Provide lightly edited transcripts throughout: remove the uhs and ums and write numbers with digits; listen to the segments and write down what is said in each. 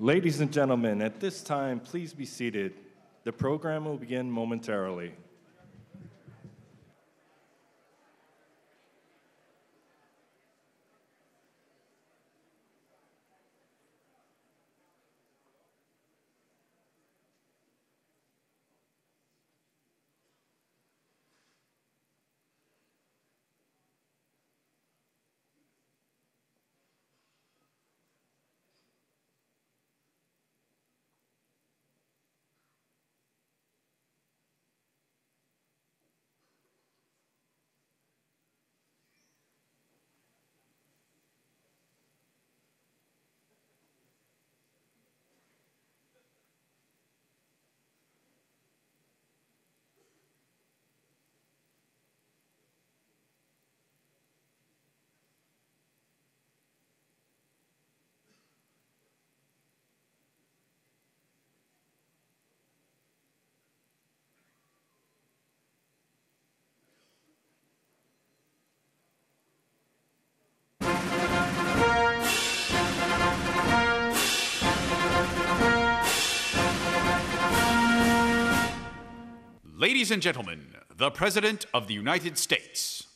Ladies and gentlemen, at this time, please be seated. The program will begin momentarily. Ladies and gentlemen, the President of the United States.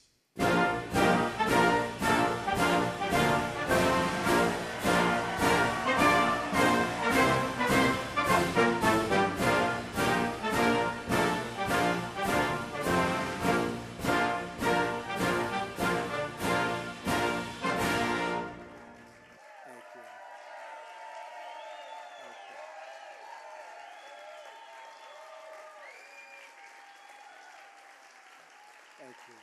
Thank you.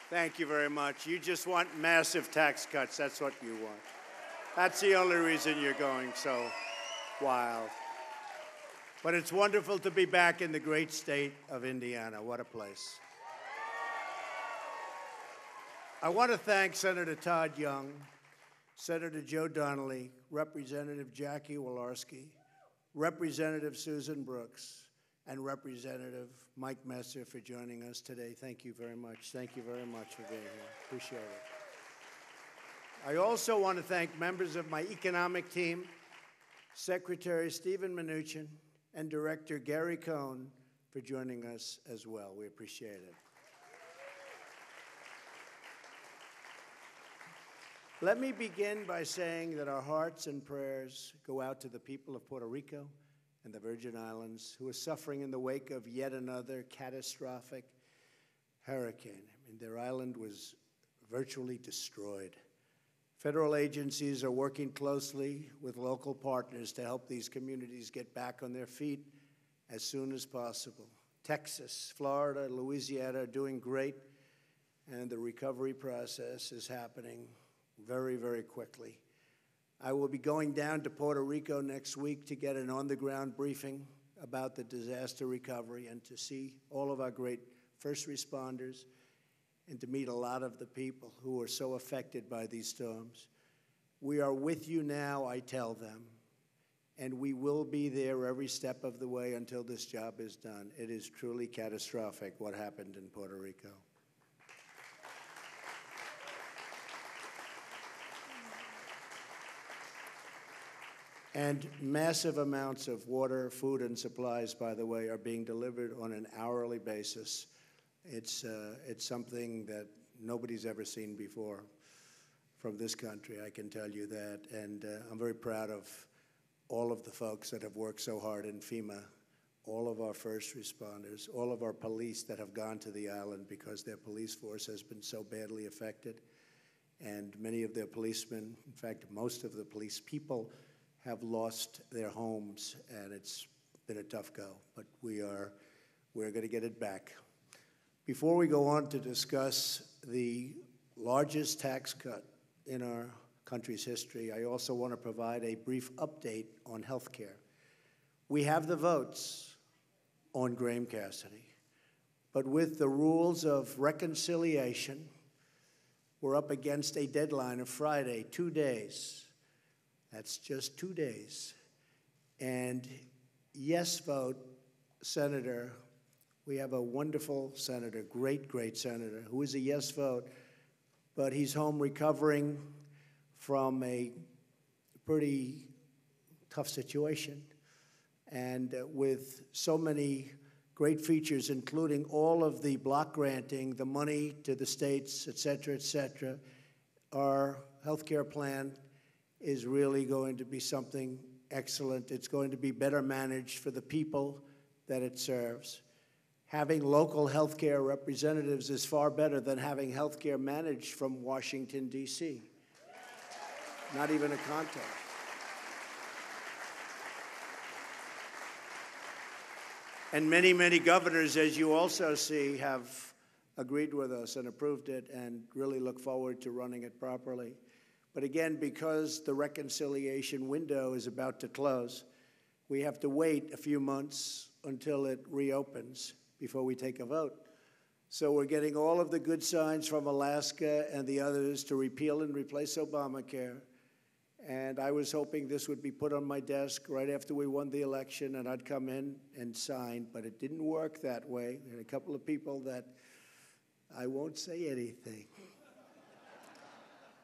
Thank you very much. You just want massive tax cuts. That's what you want. That's the only reason you're going so wild. But it's wonderful to be back in the great state of Indiana. What a place. I want to thank Senator Todd Young, Senator Joe Donnelly, Representative Jackie Walorski, Representative Susan Brooks, and Representative Mike Messer for joining us today. Thank you very much. Thank you very much for being here. Appreciate it. I also want to thank members of my economic team, Secretary Stephen Mnuchin, and Director Gary Cohn for joining us as well. We appreciate it. Let me begin by saying that our hearts and prayers go out to the people of Puerto Rico and the Virgin Islands who are suffering in the wake of yet another catastrophic hurricane. I mean, their island was virtually destroyed. Federal agencies are working closely with local partners to help these communities get back on their feet as soon as possible. Texas, Florida, Louisiana are doing great, and the recovery process is happening very, very quickly. I will be going down to Puerto Rico next week to get an on-the-ground briefing about the disaster recovery and to see all of our great first responders and to meet a lot of the people who are so affected by these storms. We are with you now, I tell them, and we will be there every step of the way until this job is done. It is truly catastrophic what happened in Puerto Rico. And massive amounts of water, food, and supplies, by the way, are being delivered on an hourly basis. It's something that nobody's ever seen before from this country, I can tell you that. And I'm very proud of all of the folks that have worked so hard in FEMA, all of our first responders, all of our police that have gone to the island because their police force has been so badly affected. And many of their policemen, in fact, most of the police people, have lost their homes, and it's been a tough go, but we're going to get it back. Before we go on to discuss the largest tax cut in our country's history, I also want to provide a brief update on health care. We have the votes. on Graham Cassidy. But with the rules of reconciliation, we're up against a deadline of Friday, 2 days. That's just 2 days. And yes vote, Senator, we have a wonderful senator, great, great senator, who is a yes vote, but he's home recovering from a pretty tough situation. And with so many great features, including all of the block granting, the money to the states, et cetera, our health care plan is really going to be something excellent. It's going to be better managed for the people that it serves. Having local health care representatives is far better than having health care managed from Washington, D.C. Not even a contest. And many, many governors, as you also see, have agreed with us and approved it and really look forward to running it properly. But again, because the reconciliation window is about to close, we have to wait a few months until it reopens before we take a vote. So we're getting all of the good signs from Alaska and the others to repeal and replace Obamacare. And I was hoping this would be put on my desk right after we won the election and I'd come in and sign, but it didn't work that way. There are a couple of people that I won't say anything.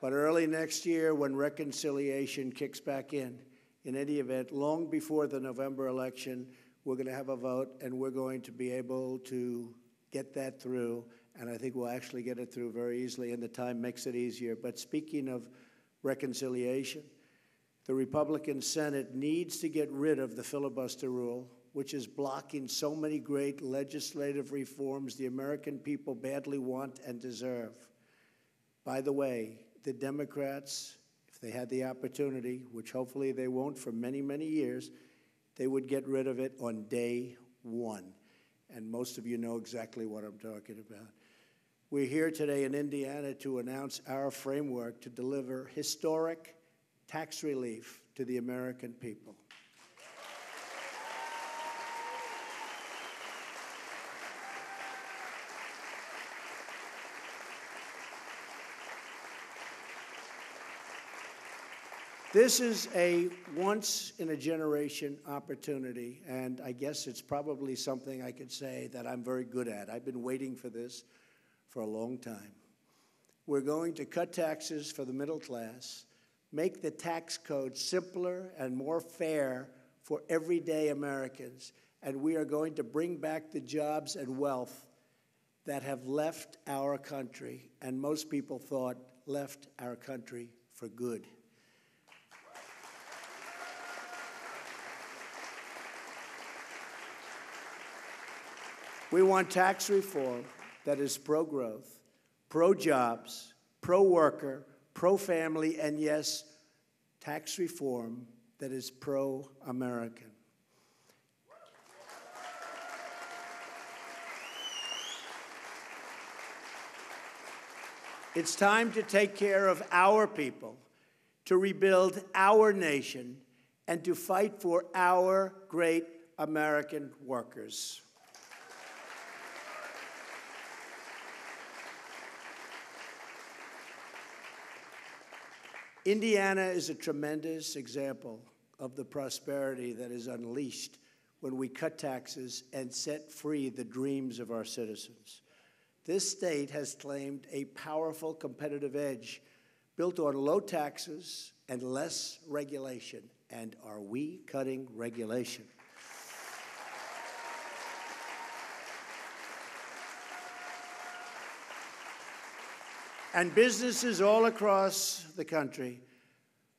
But early next year, when reconciliation kicks back in any event, long before the November election, we're going to have a vote, and we're going to be able to get that through, and I think we'll actually get it through very easily, and the time makes it easier. But speaking of reconciliation, the Republican Senate needs to get rid of the filibuster rule, which is blocking so many great legislative reforms the American people badly want and deserve. By the way, the Democrats, if they had the opportunity, which hopefully they won't for many, many years, they would get rid of it on day one. And most of you know exactly what I'm talking about. We're here today in Indiana to announce our framework to deliver historic tax relief to the American people. This is a once-in-a-generation opportunity, and I guess it's probably something I could say that I'm very good at. I've been waiting for this for a long time. We're going to cut taxes for the middle class, make the tax code simpler and more fair for everyday Americans, and we are going to bring back the jobs and wealth that have left our country, and most people thought left our country for good. We want tax reform that is pro-growth, pro-jobs, pro-worker, pro-family, and yes, tax reform that is pro-American. It's time to take care of our people, to rebuild our nation, and to fight for our great American workers. Indiana is a tremendous example of the prosperity that is unleashed when we cut taxes and set free the dreams of our citizens. This state has claimed a powerful competitive edge built on low taxes and less regulation. And are we cutting regulation? And businesses all across the country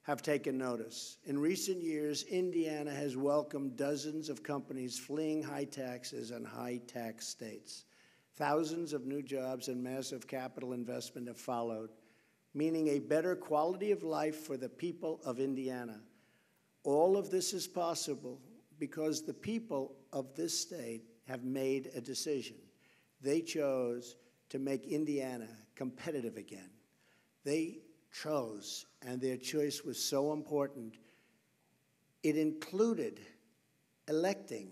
have taken notice. In recent years, Indiana has welcomed dozens of companies fleeing high taxes and high-tax states. Thousands of new jobs and massive capital investment have followed, meaning a better quality of life for the people of Indiana. All of this is possible because the people of this state have made a decision. They chose to make Indiana competitive again. They chose, and their choice was so important, it included electing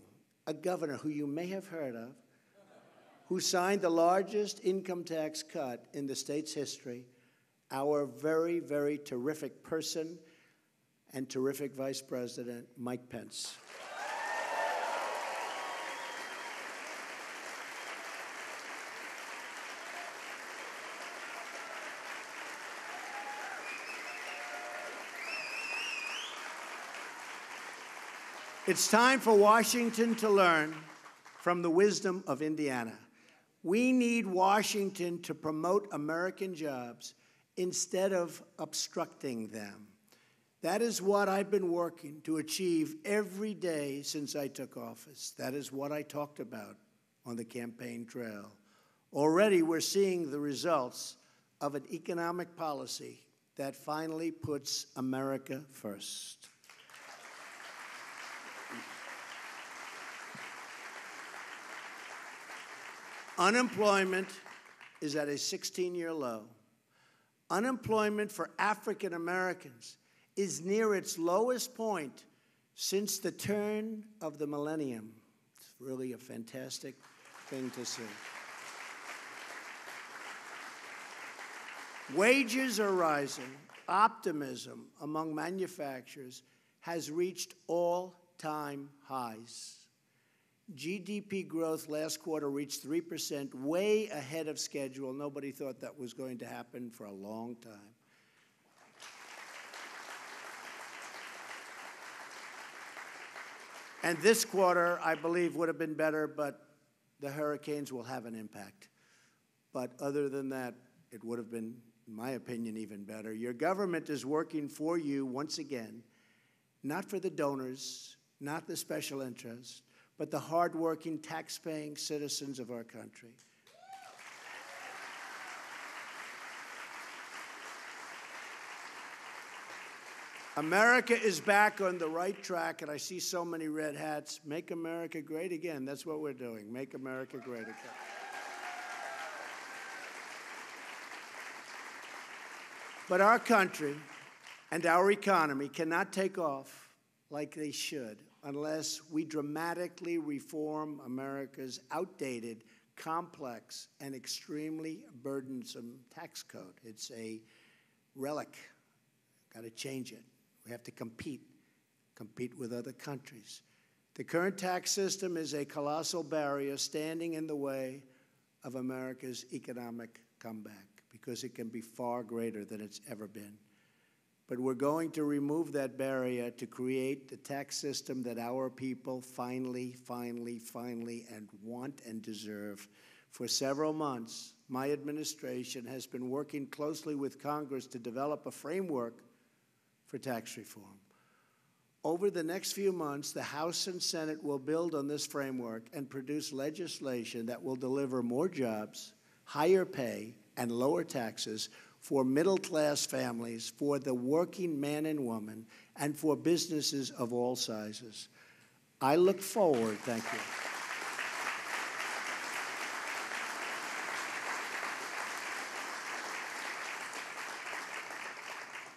a governor who you may have heard of, who signed the largest income tax cut in the state's history, our very, very terrific person and terrific Vice President, Mike Pence. It's time for Washington to learn from the wisdom of Indiana. We need Washington to promote American jobs instead of obstructing them. That is what I've been working to achieve every day since I took office. That is what I talked about on the campaign trail. Already we're seeing the results of an economic policy that finally puts America first. Unemployment is at a 16-year low. Unemployment for African Americans is near its lowest point since the turn of the millennium. It's really a fantastic thing to see. Wages are rising. Optimism among manufacturers has reached all-time highs. GDP growth last quarter reached 3%, way ahead of schedule. Nobody thought that was going to happen for a long time. And this quarter, I believe, would have been better, but the hurricanes will have an impact. But other than that, it would have been, in my opinion, even better. Your government is working for you once again, not for the donors, not the special interests, but the hardworking, tax-paying citizens of our country. America is back on the right track, and I see so many red hats. Make America great again. That's what we're doing. Make America great again. But our country and our economy cannot take off like they should unless we dramatically reform America's outdated, complex, and extremely burdensome tax code. It's a relic. Got to change it. We have to compete with other countries. The current tax system is a colossal barrier standing in the way of America's economic comeback because it can be far greater than it's ever been. But we're going to remove that barrier to create the tax system that our people finally and want and deserve. For several months, my administration has been working closely with Congress to develop a framework for tax reform. Over the next few months, the House and Senate will build on this framework and produce legislation that will deliver more jobs, higher pay, and lower taxes for middle-class families, for the working man and woman, and for businesses of all sizes. I look forward, thank you.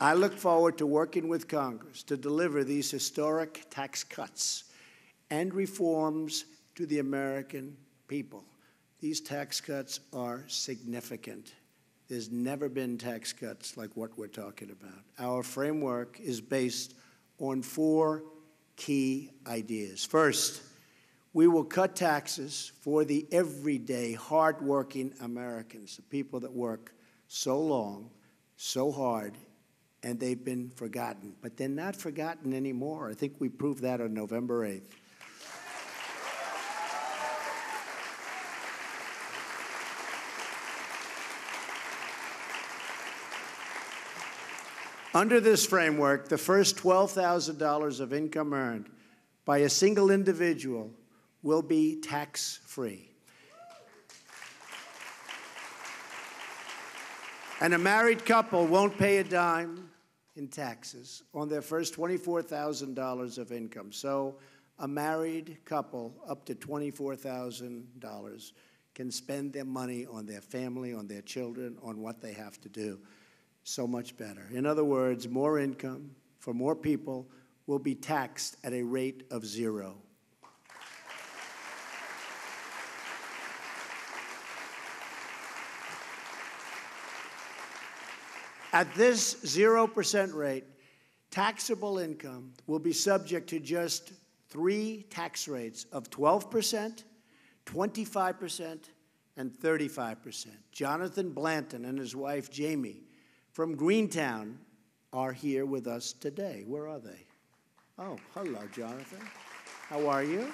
I look forward to working with Congress to deliver these historic tax cuts and reforms to the American people. These tax cuts are significant. There's never been tax cuts like what we're talking about. Our framework is based on 4 key ideas. First, we will cut taxes for the everyday, hardworking Americans, the people that work so long, so hard, and they've been forgotten. But they're not forgotten anymore. I think we proved that on November 8th. Under this framework, the first $12,000 of income earned by a single individual will be tax-free. And a married couple won't pay a dime in taxes on their first $24,000 of income. So a married couple up to $24,000 can spend their money on their family, on their children, on what they have to do. So much better. In other words, more income for more people will be taxed at a rate of 0. At this 0% rate, taxable income will be subject to just 3 tax rates of 12%, 25%, and 35%. Jonathan Blanton and his wife, Jamie, from Greentown, are here with us today. Where are they? Oh, hello, Jonathan. How are you?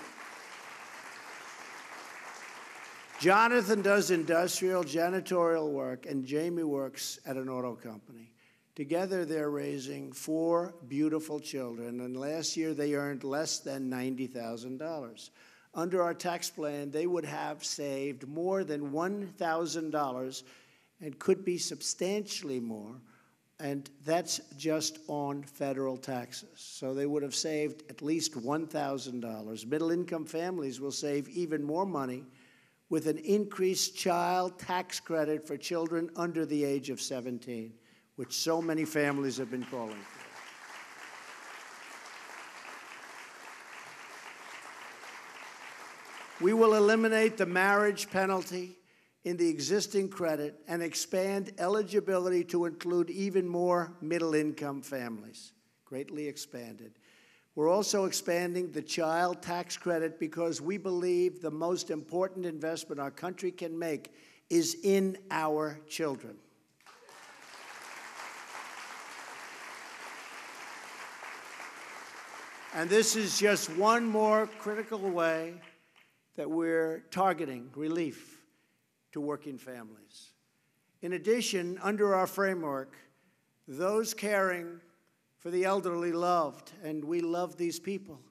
Jonathan does industrial janitorial work, and Jamie works at an auto company. Together, they're raising 4 beautiful children, and last year they earned less than $90,000. Under our tax plan, they would have saved more than $1,000 and could be substantially more, and that's just on federal taxes. So they would have saved at least $1,000. Middle-income families will save even more money with an increased child tax credit for children under the age of 17, which so many families have been calling for. We will eliminate the marriage penalty in the existing credit and expand eligibility to include even more middle-income families, greatly expanded. We're also expanding the child tax credit because we believe the most important investment our country can make is in our children. And this is just one more critical way that we're targeting relief to working families. In addition, under our framework, those caring for the elderly loved, and we love these people,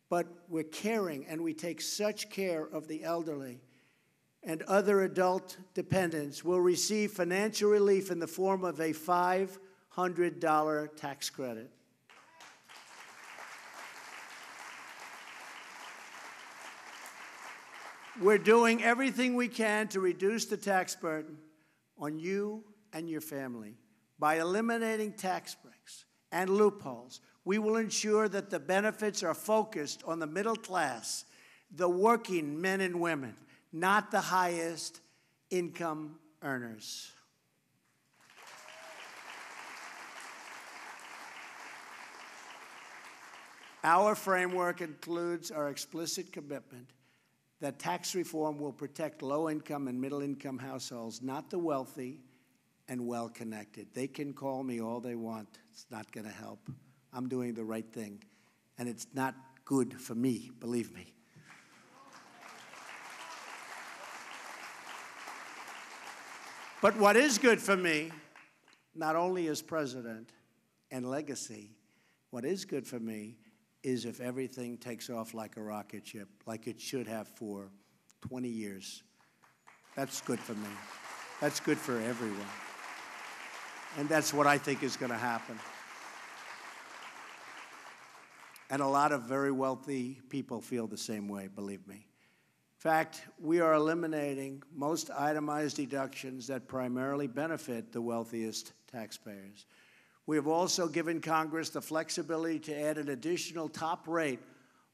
but we're caring and we take such care of the elderly and other adult dependents will receive financial relief in the form of a $500 tax credit. We're doing everything we can to reduce the tax burden on you and your family. By eliminating tax breaks and loopholes, we will ensure that the benefits are focused on the middle class, the working men and women, not the highest income earners. Our framework includes our explicit commitment that tax reform will protect low-income and middle-income households, not the wealthy and well-connected. They can call me all they want. It's not going to help. I'm doing the right thing, and it's not good for me, believe me. But what is good for me, not only as president and legacy, what is good for me is if everything takes off like a rocket ship, like it should have for 20 years. That's good for me. That's good for everyone. And that's what I think is going to happen. And a lot of very wealthy people feel the same way, believe me. In fact, we are eliminating most itemized deductions that primarily benefit the wealthiest taxpayers. We have also given Congress the flexibility to add an additional top rate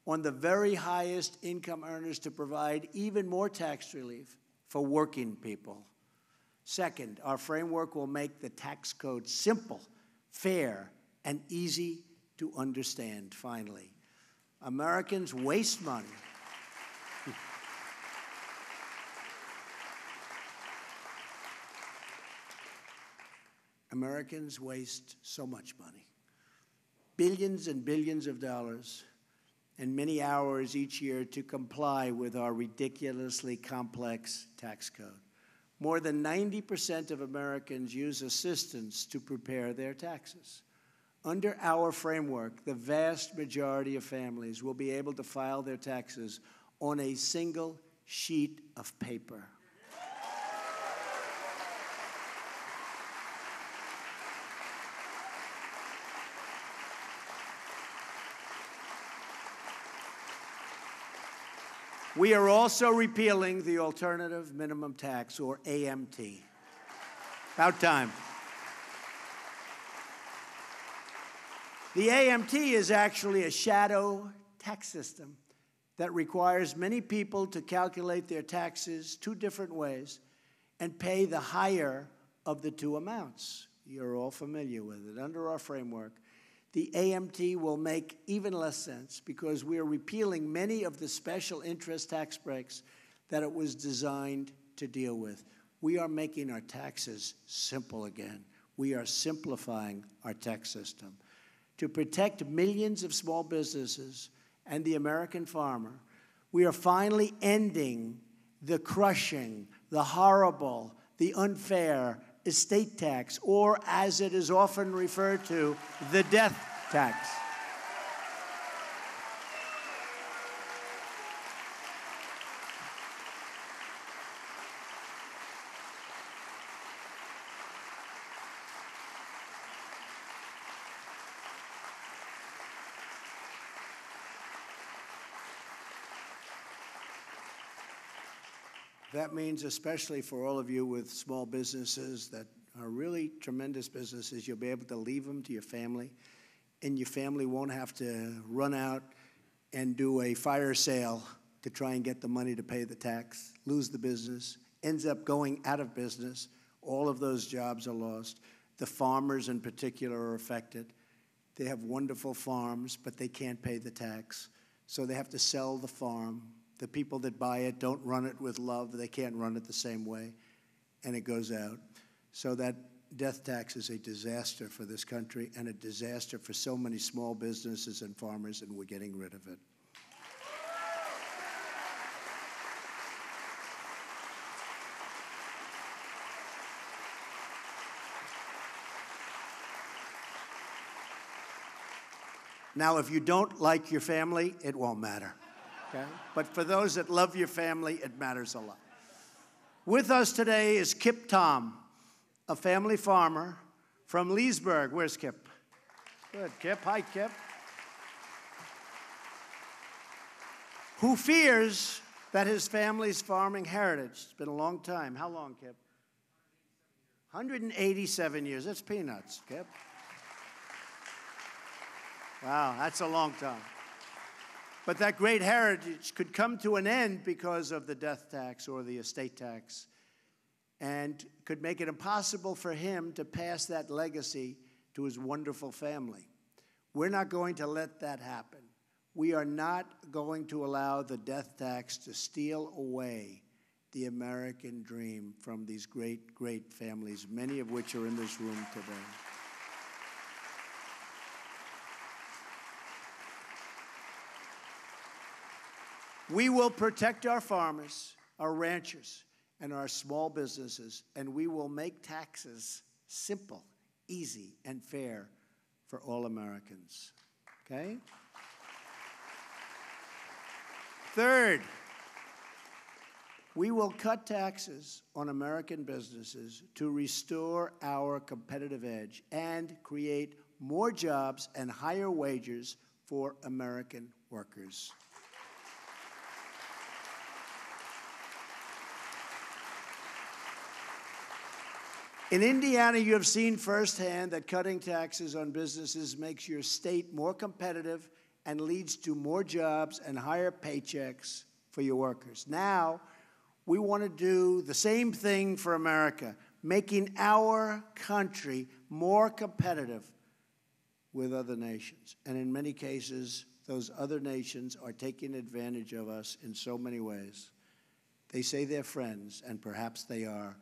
on the very highest income earners to provide even more tax relief for working people. Second, our framework will make the tax code simple, fair, and easy to understand. Finally, Americans waste money. Americans waste so much money, billions and billions of dollars, and many hours each year to comply with our ridiculously complex tax code. More than 90% of Americans use assistance to prepare their taxes. Under our framework, the vast majority of families will be able to file their taxes on a single sheet of paper. We are also repealing the alternative minimum tax, or AMT. About time. The AMT is actually a shadow tax system that requires many people to calculate their taxes 2 different ways and pay the higher of the 2 amounts. You're all familiar with it. Under our framework, the AMT will make even less sense because we are repealing many of the special interest tax breaks that it was designed to deal with. We are making our taxes simple again. We are simplifying our tax system. To protect millions of small businesses and the American farmer, we are finally ending the crushing, the horrible, the unfair estate tax, or as it is often referred to, the death tax. That means, especially for all of you with small businesses that are really tremendous businesses, you'll be able to leave them to your family, and your family won't have to run out and do a fire sale to try and get the money to pay the tax, lose the business, ends up going out of business. All of those jobs are lost. The farmers in particular are affected. They have wonderful farms, but they can't pay the tax, so they have to sell the farm. The people that buy it don't run it with love. They can't run it the same way, and it goes out. So that death tax is a disaster for this country and a disaster for so many small businesses and farmers, and we're getting rid of it. Now, if you don't like your family, it won't matter. Okay? But for those that love your family, it matters a lot. With us today is Kip Tom, a family farmer from Leesburg. Where's Kip? Good, Kip. Hi, Kip. Who fears that his family's farming heritage, it's been a long time. How long, Kip? 187 years. That's peanuts, Kip. Wow, that's a long time. But that great heritage could come to an end because of the death tax or the estate tax, and could make it impossible for him to pass that legacy to his wonderful family. We're not going to let that happen. We are not going to allow the death tax to steal away the American dream from these great, great families, many of which are in this room today. We will protect our farmers, our ranchers, and our small businesses, and we will make taxes simple, easy, and fair for all Americans. Okay? Third, we will cut taxes on American businesses to restore our competitive edge and create more jobs and higher wages for American workers. In Indiana, you have seen firsthand that cutting taxes on businesses makes your state more competitive and leads to more jobs and higher paychecks for your workers. Now, we want to do the same thing for America, making our country more competitive with other nations. And in many cases, those other nations are taking advantage of us in so many ways. They say they're friends, and perhaps they are.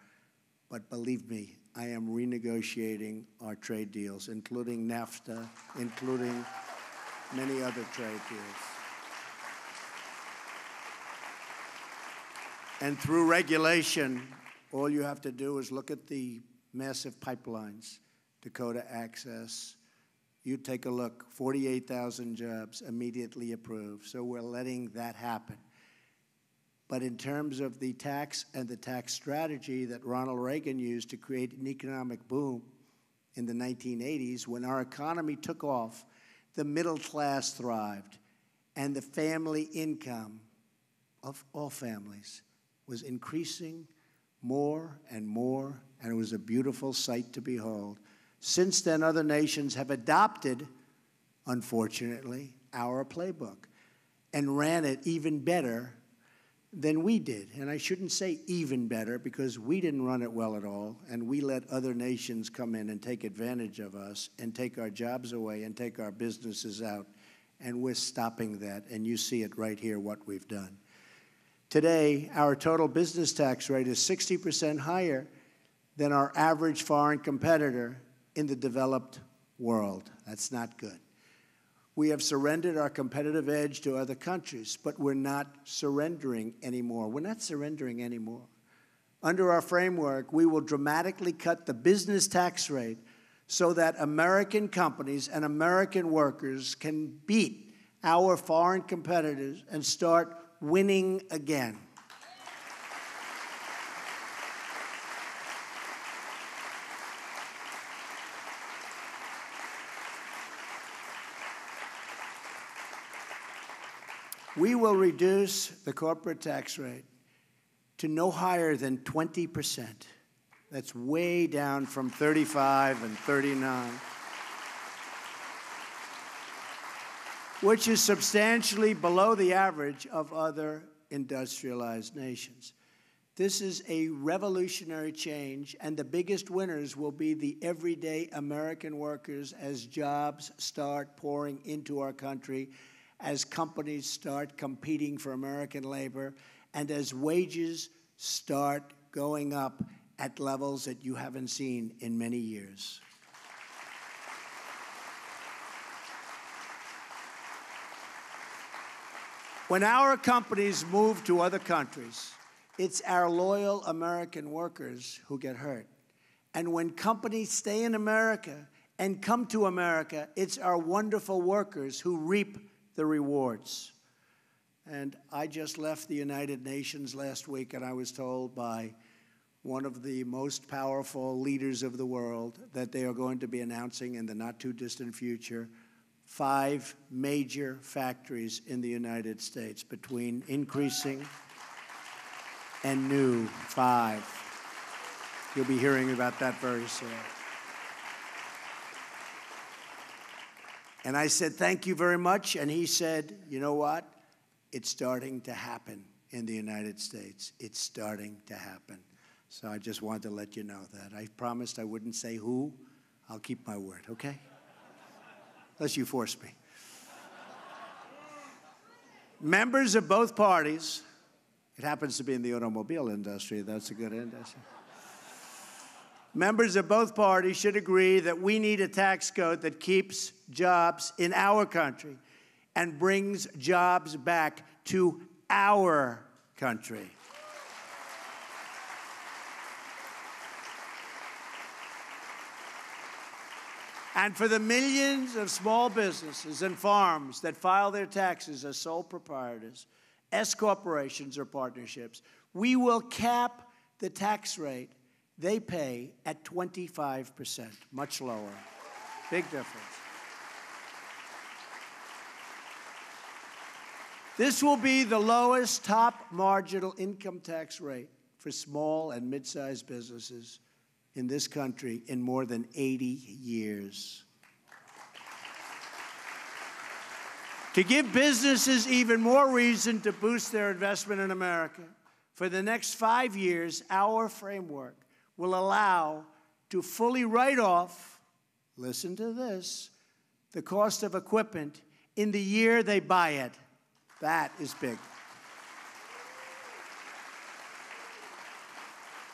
But believe me, I am renegotiating our trade deals, including NAFTA, including many other trade deals. And through regulation, all you have to do is look at the massive pipelines, Dakota Access. You take a look, 48,000 jobs immediately approved. So we're letting that happen. But in terms of the tax and the tax strategy that Ronald Reagan used to create an economic boom in the 1980s, when our economy took off, the middle class thrived, and the family income of all families was increasing more and more, and it was a beautiful sight to behold. Since then, other nations have adopted, unfortunately, our playbook and ran it even better than we did. And I shouldn't say even better, because we didn't run it well at all, and we let other nations come in and take advantage of us and take our jobs away and take our businesses out. And we're stopping that, and you see it right here, what we've done. Today, our total business tax rate is 60% higher than our average foreign competitor in the developed world. That's not good. We have surrendered our competitive edge to other countries, but we're not surrendering anymore. We're not surrendering anymore. Under our framework, we will dramatically cut the business tax rate so that American companies and American workers can beat our foreign competitors and start winning again. We will reduce the corporate tax rate to no higher than 20%. That's way down from 35 and 39, which is substantially below the average of other industrialized nations. This is a revolutionary change, and the biggest winners will be the everyday American workers as jobs start pouring into our country, as companies start competing for American labor, and as wages start going up at levels that you haven't seen in many years. When our companies move to other countries, it's our loyal American workers who get hurt. And when companies stay in America and come to America, it's our wonderful workers who reap the rewards. And I just left the United Nations last week, and I was told by one of the most powerful leaders of the world that they are going to be announcing in the not-too-distant future 5 major factories in the United States, between increasing and new. 5. You'll be hearing about that very soon. And I said, thank you very much. And he said, you know what? It's starting to happen in the United States. It's starting to happen. So I just wanted to let you know that. I promised I wouldn't say who. I'll keep my word, okay? Unless you force me. Members of both parties, it happens to be in the automobile industry, that's a good industry. Members of both parties should agree that we need a tax code that keeps jobs in our country and brings jobs back to our country. And for the millions of small businesses and farms that file their taxes as sole proprietors, S corporations or partnerships, we will cap the tax rate they pay at 25%, much lower. Big difference. This will be the lowest top marginal income tax rate for small and mid-sized businesses in this country in more than 80 years. To give businesses even more reason to boost their investment in America, for the next 5 years, our framework will allow to fully write off, listen to this, the cost of equipment in the year they buy it. That is big.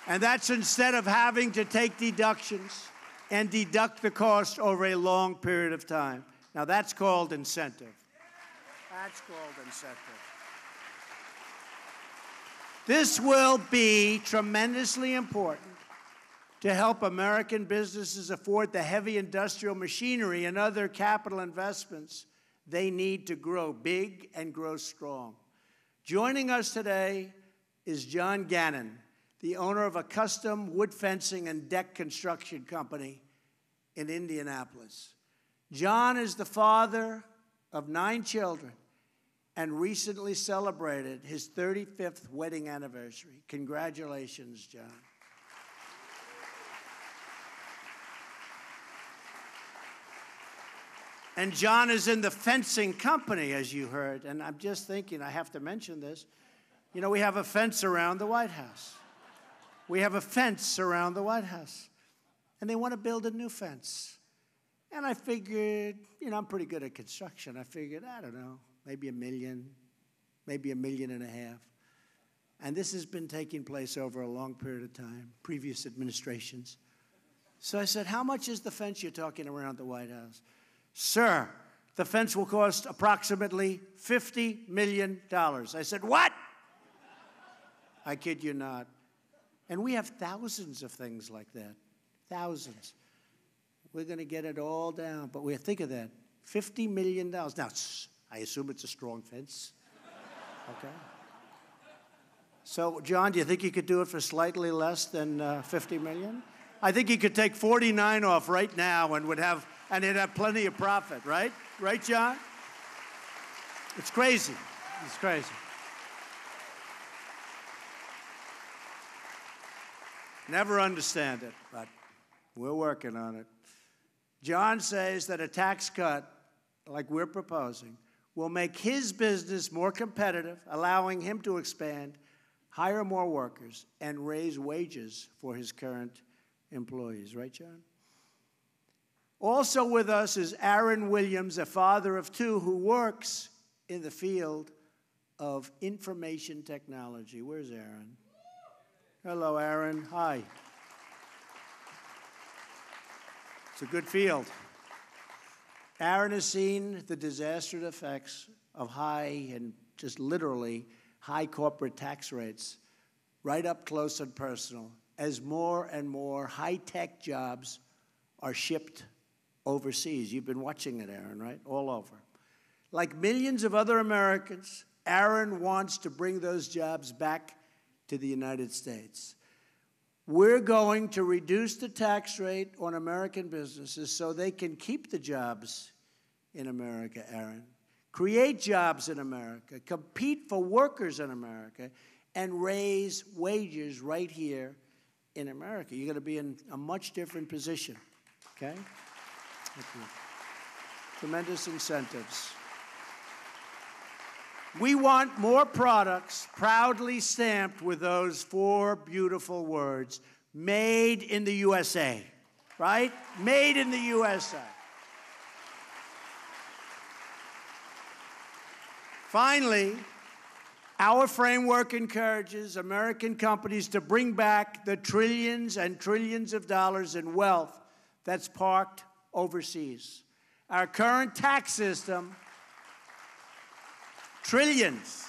And that's instead of having to take deductions and deduct the cost over a long period of time. Now, that's called incentive. That's called incentive. This will be tremendously important to help American businesses afford the heavy industrial machinery and other capital investments they need to grow big and grow strong. Joining us today is John Gannon, the owner of a custom wood fencing and deck construction company in Indianapolis. John is the father of 9 children and recently celebrated his 35th wedding anniversary. Congratulations, John. And John is in the fencing company, as you heard. And I'm just thinking, I have to mention this. You know, we have a fence around the White House. We have a fence around the White House. And they want to build a new fence. And I figured, you know, I'm pretty good at construction. I figured, I don't know, maybe $1 million, maybe $1.5 million. And this has been taking place over a long period of time, previous administrations. So I said, how much is the fence you're talking around the White House? Sir, the fence will cost approximately $50 million. I said, what? I kid you not. And we have thousands of things like that, thousands. We're going to get it all down, but think of that, $50 million. Now, I assume it's a strong fence, okay? So, John, do you think you could do it for slightly less than $50 million? I think you could take 49 off right now and it'd have plenty of profit, right? Right, John? It's crazy. It's crazy. Never understand it, but we're working on it. John says that a tax cut, like we're proposing, will make his business more competitive, allowing him to expand, hire more workers, and raise wages for his current employees. Right, John? Also with us is Aaron Williams, a father of two who works in the field of information technology. Where's Aaron? Hello, Aaron. Hi. It's a good field. Aaron has seen the disastrous effects of high and just literally high corporate tax rates right up close and personal as more and more high-tech jobs are shipped overseas. You've been watching it, Aaron, right? All over. Like millions of other Americans, Aaron wants to bring those jobs back to the United States. We're going to reduce the tax rate on American businesses so they can keep the jobs in America, Aaron. Create jobs in America, compete for workers in America, and raise wages right here in America. You're going to be in a much different position, okay? Thank you. Tremendous incentives. We want more products proudly stamped with those 4 beautiful words, made in the USA, right? Made in the USA. Finally, our framework encourages American companies to bring back the trillions and trillions of dollars in wealth that's parked overseas. Our current tax system, trillions.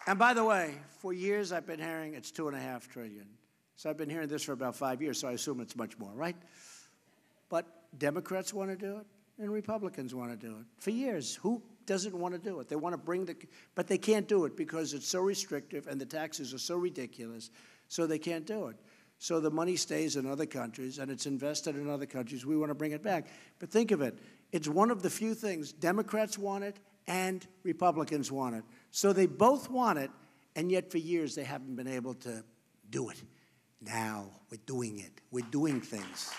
And by the way, for years I've been hearing it's $2.5 trillion. So I've been hearing this for about 5 years, so I assume it's much more, right? But Democrats want to do it, and Republicans want to do it. For years, who doesn't want to do it? They want to but they can't do it because it's so restrictive and the taxes are so ridiculous, so they can't do it. So the money stays in other countries, and it's invested in other countries. We want to bring it back. But think of it. It's one of the few things Democrats want it and Republicans want it. So they both want it, and yet for years they haven't been able to do it. Now we're doing it. We're doing things.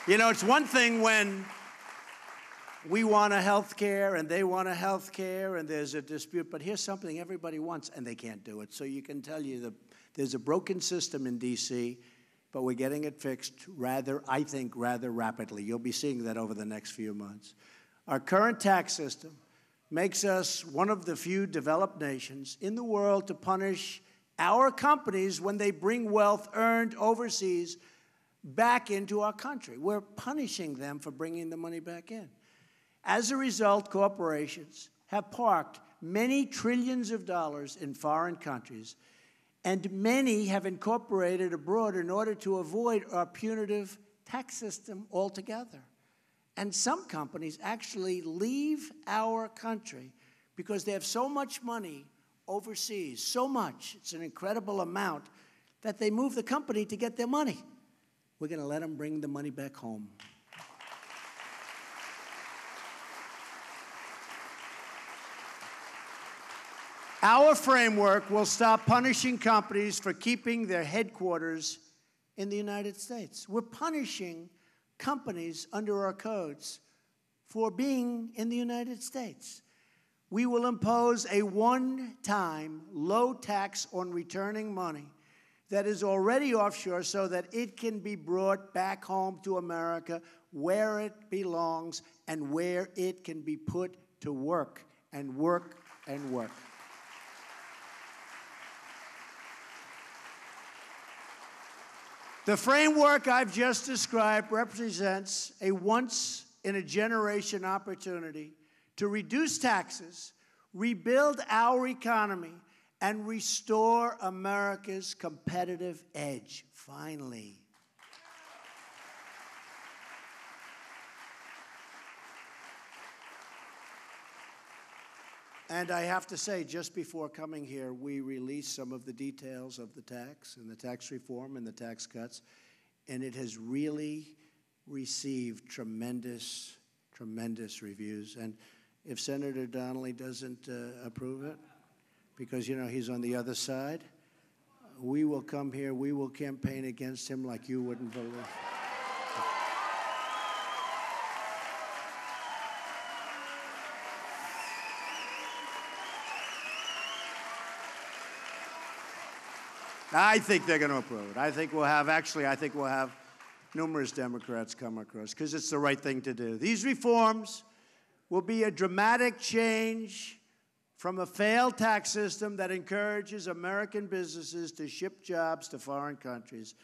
You know, it's one thing when we want a health care and they want a health care and there's a dispute, but here's something everybody wants and they can't do it. So you can tell you that there's a broken system in D.C., but we're getting it fixed I think, rather rapidly. You'll be seeing that over the next few months. Our current tax system makes us one of the few developed nations in the world to punish our companies when they bring wealth earned overseas back into our country. We're punishing them for bringing the money back in. As a result, corporations have parked many trillions of dollars in foreign countries, and many have incorporated abroad in order to avoid our punitive tax system altogether. And some companies actually leave our country because they have so much money overseas, so much, it's an incredible amount, that they move the company to get their money. We're going to let them bring the money back home. Our framework will stop punishing companies for keeping their headquarters in the United States. We're punishing companies under our codes for being in the United States. We will impose a one-time low tax on returning money that is already offshore so that it can be brought back home to America where it belongs and where it can be put to work and work and work. The framework I've just described represents a once-in-a-generation opportunity to reduce taxes, rebuild our economy, and restore America's competitive edge, finally. And I have to say, just before coming here, we released some of the details of the tax and the tax reform and the tax cuts, and it has really received tremendous, tremendous reviews. And if Senator Donnelly doesn't approve it, because, you know, he's on the other side, we will come here, we will campaign against him like you wouldn't believe. I think they're going to approve it. I think we'll have numerous Democrats come across, because it's the right thing to do. These reforms will be a dramatic change from a failed tax system that encourages American businesses to ship jobs to foreign countries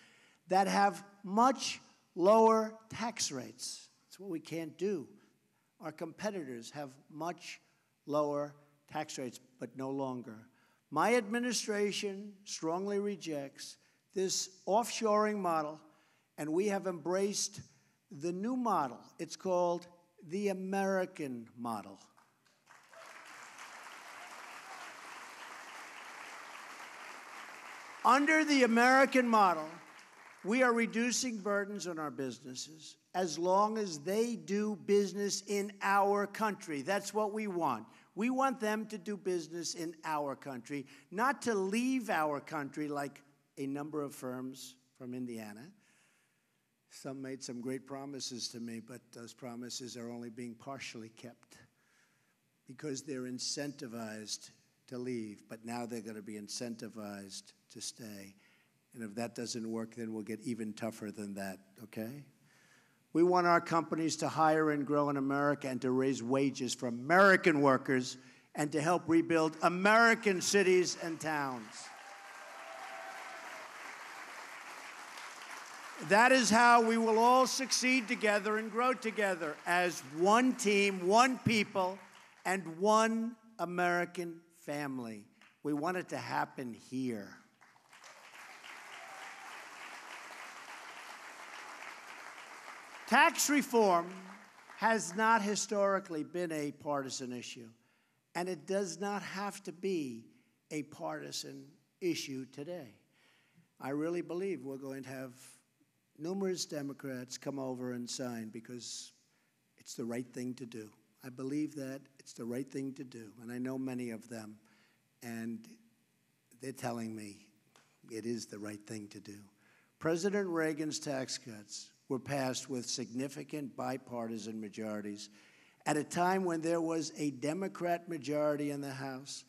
that have much lower tax rates. That's what we can't do. Our competitors have much lower tax rates, but no longer. My administration strongly rejects this offshoring model, and we have embraced the new model. It's called the American model. Under the American model, we are reducing burdens on our businesses as long as they do business in our country. That's what we want. We want them to do business in our country, not to leave our country like a number of firms from Indiana. Some made some great promises to me, but those promises are only being partially kept because they're incentivized to leave, but now they're going to be incentivized to stay. And if that doesn't work, then we'll get even tougher than that, okay? We want our companies to hire and grow in America and to raise wages for American workers and to help rebuild American cities and towns. That is how we will all succeed together and grow together as one team, one people, and one American family. We want it to happen here. Tax reform has not historically been a partisan issue, and it does not have to be a partisan issue today. I really believe we're going to have numerous Democrats come over and sign because it's the right thing to do. I believe that it's the right thing to do, and I know many of them, and they're telling me it is the right thing to do. President Reagan's tax cuts were passed with significant bipartisan majorities at a time when there was a Democrat majority in the House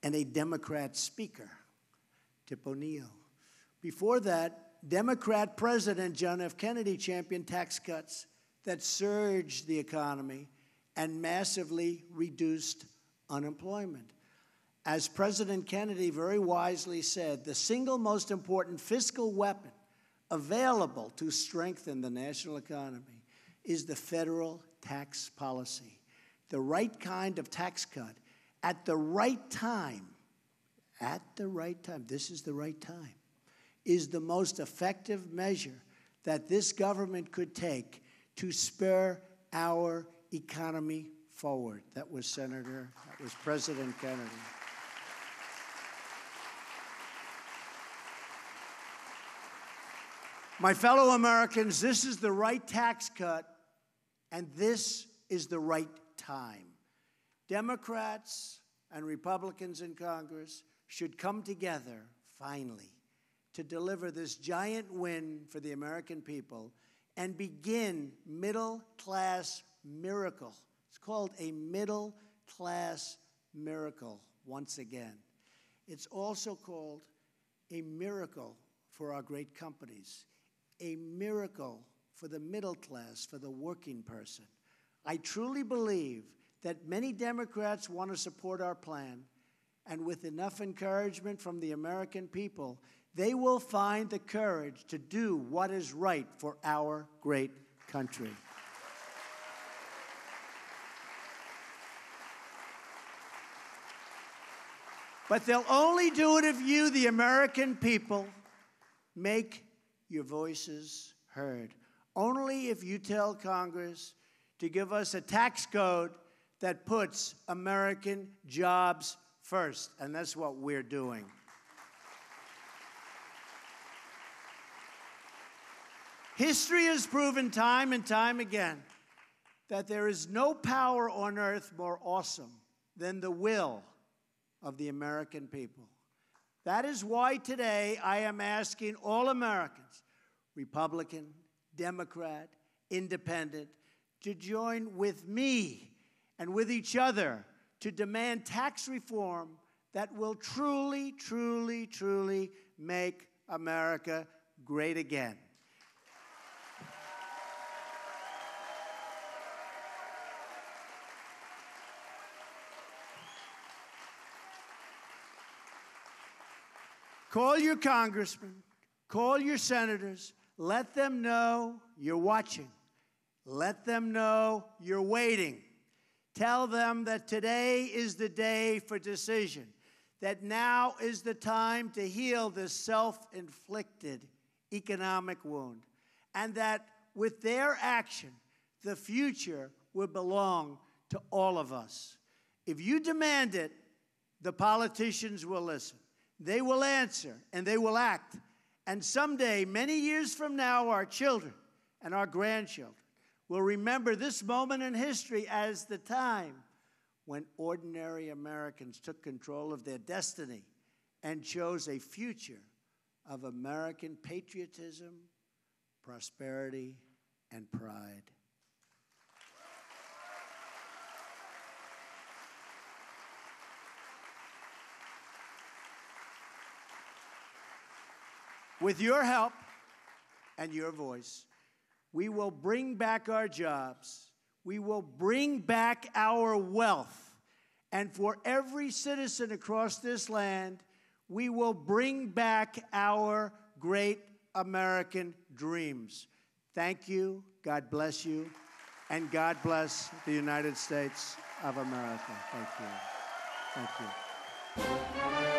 and a Democrat speaker, Tip O'Neill. Before that, Democrat President John F. Kennedy championed tax cuts that surged the economy and massively reduced unemployment. As President Kennedy very wisely said, the single most important fiscal weapon available to strengthen the national economy is the federal tax policy. The right kind of tax cut at the right time, this is the right time, is the most effective measure that this government could take to spur our economy forward. That was President Kennedy. My fellow Americans, this is the right tax cut, and this is the right time. Democrats and Republicans in Congress should come together, finally, to deliver this giant win for the American people and begin middle-class miracle. It's called a middle-class miracle once again. It's also called a miracle for our great companies, a miracle for the middle class, for the working person. I truly believe that many Democrats want to support our plan, and with enough encouragement from the American people, they will find the courage to do what is right for our great country. But they'll only do it if you, the American people, make your voices heard. Only if you tell Congress to give us a tax code that puts American jobs first. And that's what we're doing. History has proven time and time again that there is no power on earth more awesome than the will of the American people. That is why today I am asking all Americans, Republican, Democrat, Independent, to join with me and with each other to demand tax reform that will truly, truly, truly make America great again. Call your congressmen, call your senators, let them know you're watching. Let them know you're waiting. Tell them that today is the day for decision, that now is the time to heal this self-inflicted economic wound, and that with their action, the future will belong to all of us. If you demand it, the politicians will listen. They will answer, and they will act. And someday, many years from now, our children and our grandchildren will remember this moment in history as the time when ordinary Americans took control of their destiny and chose a future of American patriotism, prosperity, and pride. With your help and your voice, we will bring back our jobs. We will bring back our wealth. And for every citizen across this land, we will bring back our great American dreams. Thank you. God bless you. And God bless the United States of America. Thank you. Thank you.